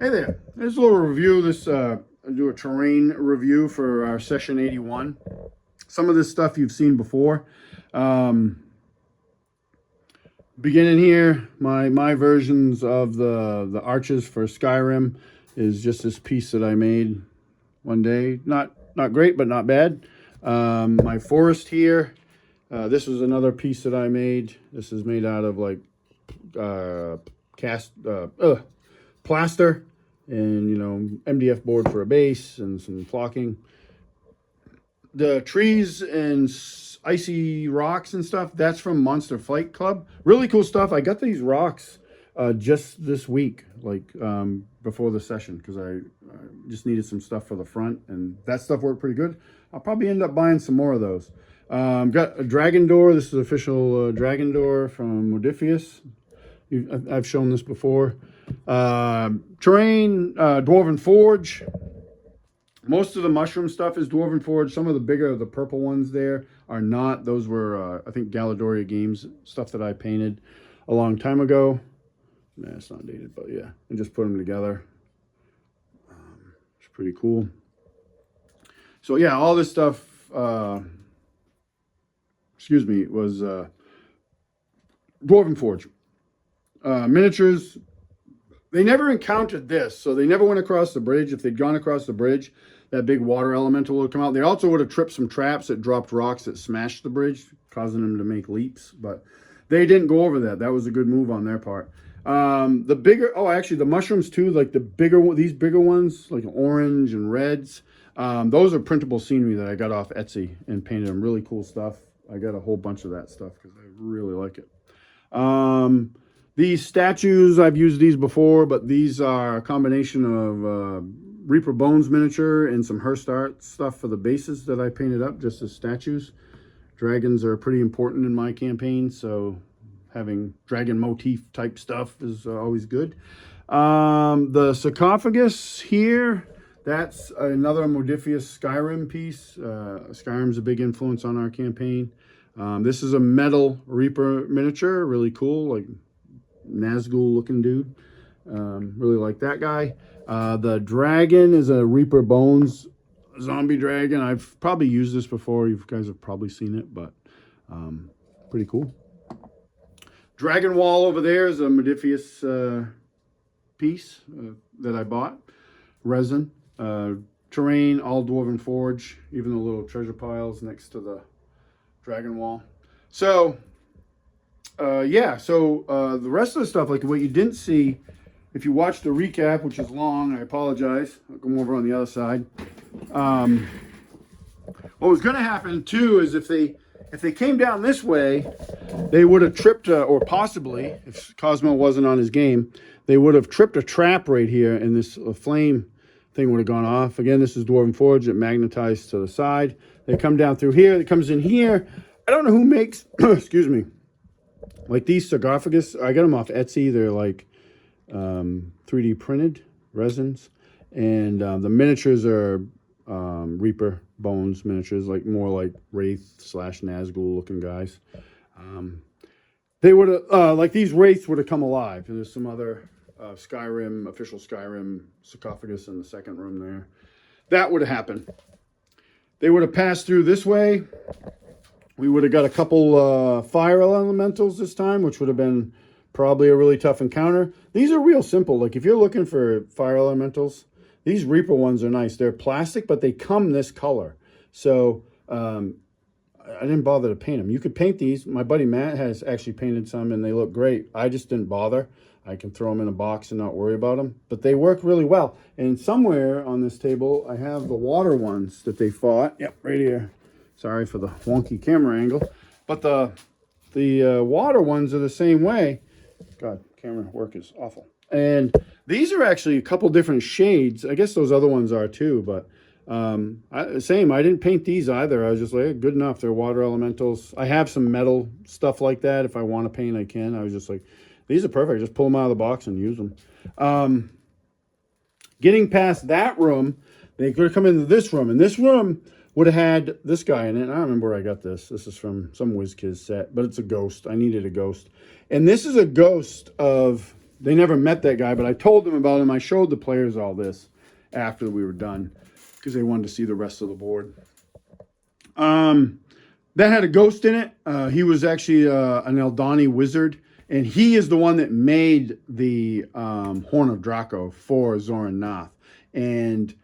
Hey there. Here's a little review. I'll do a terrain review for our session 81. Some of this stuff you've seen before. Um, Beginning here, my versions of the arches for Skyrim is just this piece that I made one day. Not great, but not bad. My forest here. This was another piece that I made. This is made out of like uh, cast plaster and MDF board for a base and some flocking. The trees and icy rocks and stuff, that's from Monster Fight Club. Really cool stuff. I got these rocks just this week, like before the session, because I just needed some stuff for the front, and that stuff worked pretty good. I'll probably end up buying some more of those. Got a dragon door. This is official dragon door from Modiphius. I've shown this before. Terrain, Dwarven Forge. Most of the mushroom stuff is Dwarven Forge. Some of the purple ones there are not. Those were, I think, Galadoria Games stuff that I painted a long time ago. Nah, it's not dated, but yeah. And just put them together. It's pretty cool. So yeah, all this stuff, was Dwarven Forge. Miniatures, they never encountered this, so they never went across the bridge. If they'd gone across the bridge, that big water elemental would come out. They also would have tripped some traps that dropped rocks that smashed the bridge, causing them to make leaps. But they didn't go over that. That was a good move on their part. Actually, the mushrooms too, like these bigger ones, like orange and reds. Those are printable scenery that I got off Etsy and painted them. Really cool stuff. I got a whole bunch of that stuff because I really like it. These statues, I've used these before, but these are a combination of Reaper Bones miniature and some Hearst art stuff for the bases that I painted up just as statues. Dragons are pretty important in my campaign, so having dragon motif type stuff is always good. The sarcophagus here, that's another Modiphius Skyrim piece. Skyrim's a big influence on our campaign. This is a metal Reaper miniature, really cool, like Nazgul looking dude. Really like that guy. The dragon is a Reaper Bones zombie dragon. I've probably used this before. You guys have probably seen it, but pretty cool. Dragon wall over there is a Modiphius piece that I bought. Resin. Terrain, all Dwarven Forge. Even the little treasure piles next to the dragon wall. So the rest of the stuff, like what you didn't see, if you watched the recap, which is long, I apologize. I'll come over on the other side. What was going to happen too is if they came down this way, they would have tripped, or possibly, if Cosmo wasn't on his game, they would have tripped a trap right here, and this flame thing would have gone off. Again, this is Dwarven Forge. It magnetized to the side. They come down through here. It comes in here. I don't know who makes, excuse me, like these sarcophagus. I got them off Etsy. They're like 3D printed resins. And the miniatures are Reaper Bones miniatures, like more like Wraith / Nazgul looking guys. They would have, like these Wraiths would have come alive. And there's some other official Skyrim sarcophagus in the second room there. That would have happened. They would have passed through this way. We would have got a couple fire elementals this time, which would have been probably a really tough encounter. These are real simple. Like if you're looking for fire elementals, these Reaper ones are nice. They're plastic, but they come this color. So I didn't bother to paint them. You could paint these. My buddy Matt has actually painted some, and they look great. I just didn't bother. I can throw them in a box and not worry about them. But they work really well. And somewhere on this table, I have the water ones that they fought. Yep, right here. Sorry for the wonky camera angle. But the water ones are the same way. God, camera work is awful. And these are actually a couple different shades. I guess those other ones are too, but same. I didn't paint these either. I was just like, hey, good enough. They're water elementals. I have some metal stuff like that. If I want to paint, I can. I was just like, these are perfect. Just pull them out of the box and use them. Getting past that room, they could come into this room. And this room would have had this guy in it. I don't remember where I got this. This is from some WizKids set, but it's a ghost. I needed a ghost. And this is a ghost of they never met that guy, but I told them about him. I showed the players all this after we were done because they wanted to see the rest of the board. That had a ghost in it. He was actually an Eldani wizard, and he is the one that made the Horn of Draco for Zoran Nath. And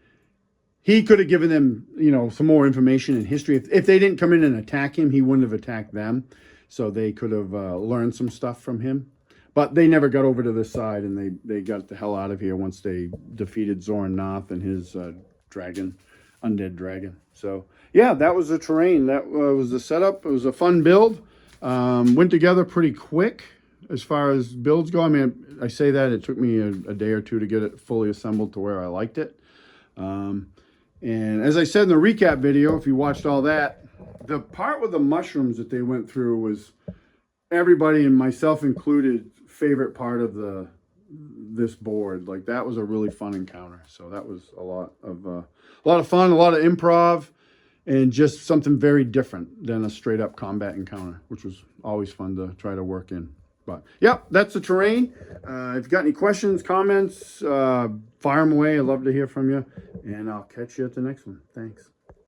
he could have given them, you know, some more information in history. If they didn't come in and attack him, he wouldn't have attacked them. So they could have learned some stuff from him. But they never got over to this side, and they got the hell out of here once they defeated Zoran Nath and his dragon, undead dragon. So, yeah, that was the terrain. That was the setup. It was a fun build. Went together pretty quick as far as builds go. I mean, I say that. It took me a day or two to get it fully assembled to where I liked it. And as I said in the recap video, if you watched all that, the part with the mushrooms that they went through was everybody, and myself included, favorite part of this board. Like, that was a really fun encounter. So that was a lot of fun, a lot of improv, and just something very different than a straight up combat encounter, which was always fun to try to work in. But yeah, that's the terrain. If you've got any questions, comments, fire them away. I'd love to hear from you, and I'll catch you at the next one. Thanks.